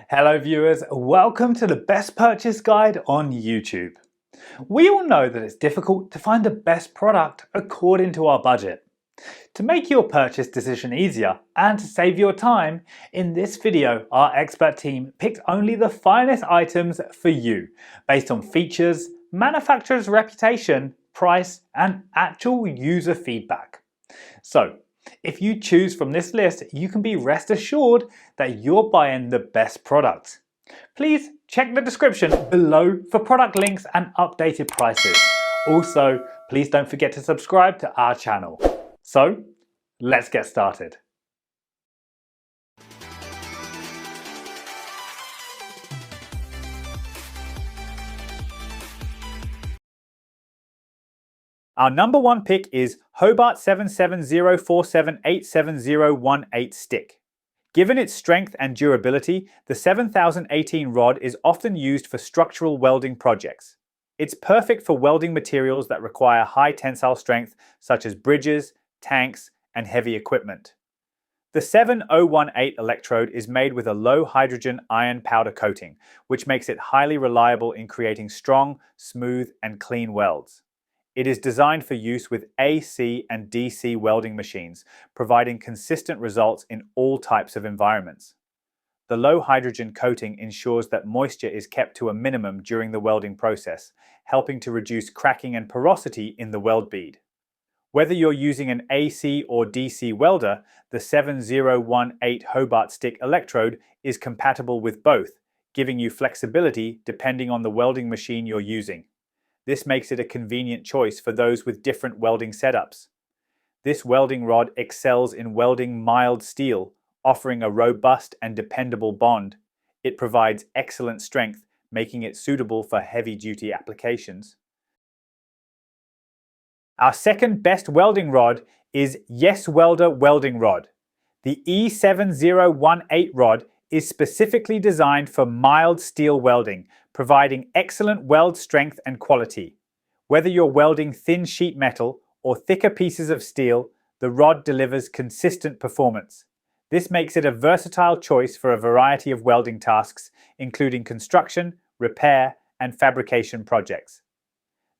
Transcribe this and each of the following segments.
Hello viewers, welcome to the best purchase guide on YouTube. We all know that it's difficult to find the best product according to our budget. To make your purchase decision easier and to save your time, in this video our expert team picked only the finest items for you based on features, manufacturer's reputation, price and actual user feedback. So, if you choose from this list, you can be rest assured that you're buying the best product. Please check the description below for product links and updated prices. Also, please don't forget to subscribe to our channel. So, let's get started. Our number one pick is Hobart 770478718 stick. Given its strength and durability, the 7018 rod is often used for structural welding projects. It's perfect for welding materials that require high tensile strength, such as bridges, tanks, and heavy equipment. The 7018 electrode is made with a low hydrogen iron powder coating, which makes it highly reliable in creating strong, smooth, and clean welds. It is designed for use with AC and DC welding machines, providing consistent results in all types of environments. The low hydrogen coating ensures that moisture is kept to a minimum during the welding process, helping to reduce cracking and porosity in the weld bead. Whether you're using an AC or DC welder, the 7018 Hobart stick electrode is compatible with both, giving you flexibility depending on the welding machine you're using. This makes it a convenient choice for those with different welding setups. This welding rod excels in welding mild steel, offering a robust and dependable bond. It provides excellent strength, making it suitable for heavy-duty applications. Our second best welding rod is Yes Welder welding rod. The E7018 rod is specifically designed for mild steel welding, providing excellent weld strength and quality. Whether you're welding thin sheet metal or thicker pieces of steel, the rod delivers consistent performance. This makes it a versatile choice for a variety of welding tasks, including construction, repair, and fabrication projects.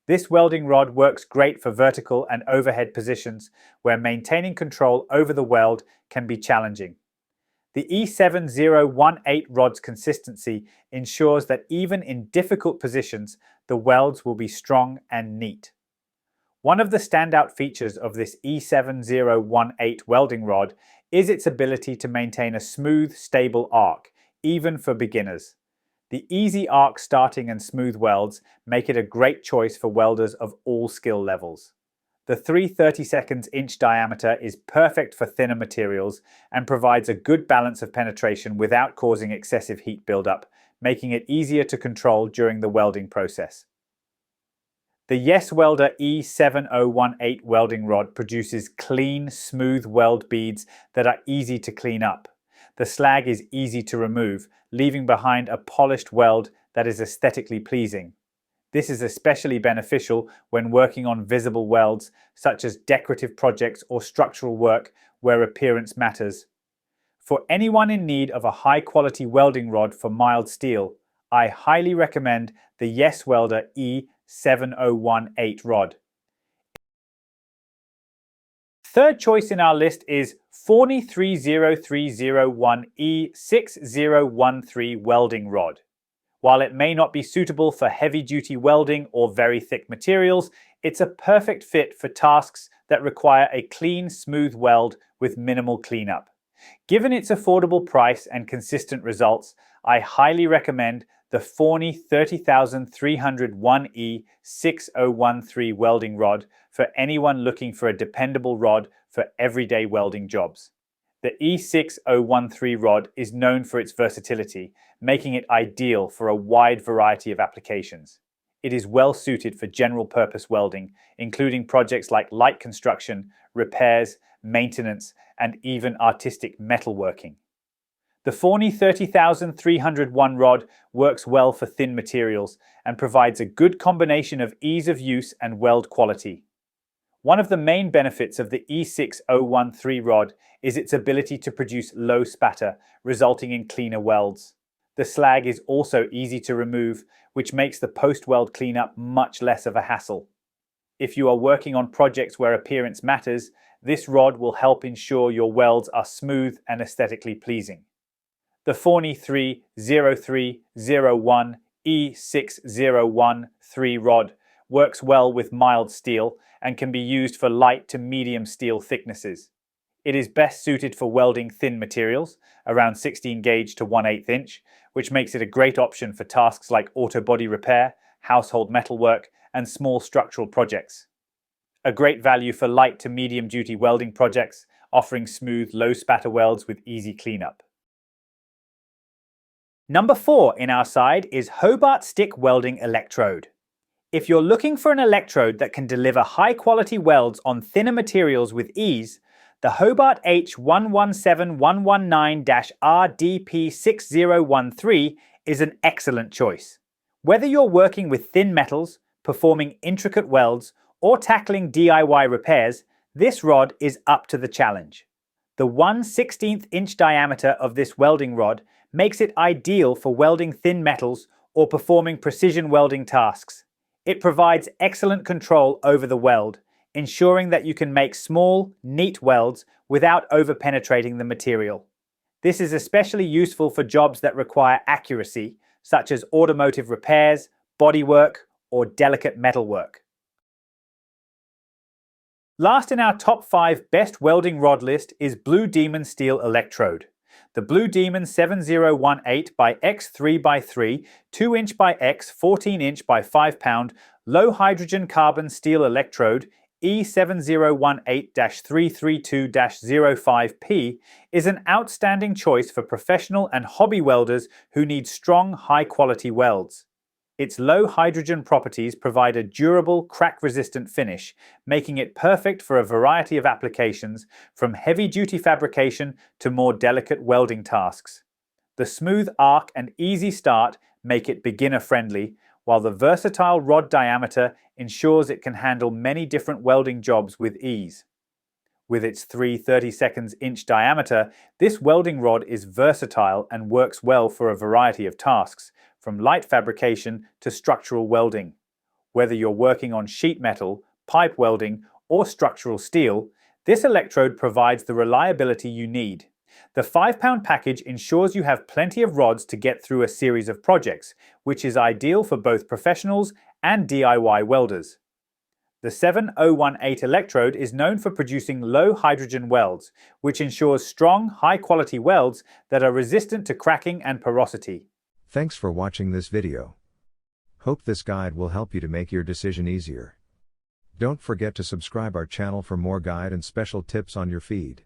This welding rod works great for vertical and overhead positions, where maintaining control over the weld can be challenging. The E7018 rod's consistency ensures that even in difficult positions, the welds will be strong and neat. One of the standout features of this E7018 welding rod is its ability to maintain a smooth, stable arc, even for beginners. The easy arc starting and smooth welds make it a great choice for welders of all skill levels. The 3/32 inch diameter is perfect for thinner materials and provides a good balance of penetration without causing excessive heat buildup, making it easier to control during the welding process. The Yes Welder E7018 welding rod produces clean, smooth weld beads that are easy to clean up. The slag is easy to remove, leaving behind a polished weld that is aesthetically pleasing. This is especially beneficial when working on visible welds, such as decorative projects or structural work where appearance matters. For anyone in need of a high-quality welding rod for mild steel, I highly recommend the Yes Welder E7018 rod. Third choice in our list is Forney 30301 E6013 welding rod. While it may not be suitable for heavy-duty welding or very thick materials, it's a perfect fit for tasks that require a clean, smooth weld with minimal cleanup. Given its affordable price and consistent results, I highly recommend the Forney 30301 E6013 welding rod for anyone looking for a dependable rod for everyday welding jobs. The E6013 rod is known for its versatility, making it ideal for a wide variety of applications. It is well suited for general-purpose welding, including projects like light construction, repairs, maintenance, and even artistic metalworking. The Forney 30301 rod works well for thin materials and provides a good combination of ease of use and weld quality. One of the main benefits of the E6013 rod is its ability to produce low spatter, resulting in cleaner welds. The slag is also easy to remove, which makes the post-weld cleanup much less of a hassle. If you are working on projects where appearance matters, this rod will help ensure your welds are smooth and aesthetically pleasing. The Forney 30301 E6013 rod works well with mild steel and can be used for light to medium steel thicknesses. It is best suited for welding thin materials, around 16 gauge to 1/8 inch, which makes it a great option for tasks like auto body repair, household metalwork, and small structural projects. A great value for light to medium duty welding projects, offering smooth, low spatter welds with easy cleanup. Number 4 in our side is Hobart Stick Welding Electrode. If you're looking for an electrode that can deliver high quality welds on thinner materials with ease, the Hobart H117119-RDP6013 is an excellent choice. Whether you're working with thin metals, performing intricate welds, or tackling DIY repairs, this rod is up to the challenge. The 1/16 inch diameter of this welding rod makes it ideal for welding thin metals or performing precision welding tasks. It provides excellent control over the weld, ensuring that you can make small, neat welds without over-penetrating the material. This is especially useful for jobs that require accuracy, such as automotive repairs, bodywork, or delicate metalwork. Last in our top 5 best welding rod list is Blue Demon Steel Electrode. The Blue Demon 7018 by X 3x3, 2 inch by X 14 inch by 5 pound, low hydrogen carbon steel electrode E7018-332-05P is an outstanding choice for professional and hobby welders who need strong, high-quality welds. Its low hydrogen properties provide a durable, crack-resistant finish, making it perfect for a variety of applications, from heavy-duty fabrication to more delicate welding tasks. The smooth arc and easy start make it beginner-friendly, while the versatile rod diameter ensures it can handle many different welding jobs with ease. With its 3/32 inch diameter, this welding rod is versatile and works well for a variety of tasks, from light fabrication to structural welding. Whether you're working on sheet metal, pipe welding, or structural steel, this electrode provides the reliability you need. The 5-pound package ensures you have plenty of rods to get through a series of projects, which is ideal for both professionals and DIY welders. The 7018 electrode is known for producing low hydrogen welds, which ensures strong, high-quality welds that are resistant to cracking and porosity. Thanks for watching this video. Hope this guide will help you to make your decision easier. Don't forget to subscribe our channel for more guide and special tips on your feed.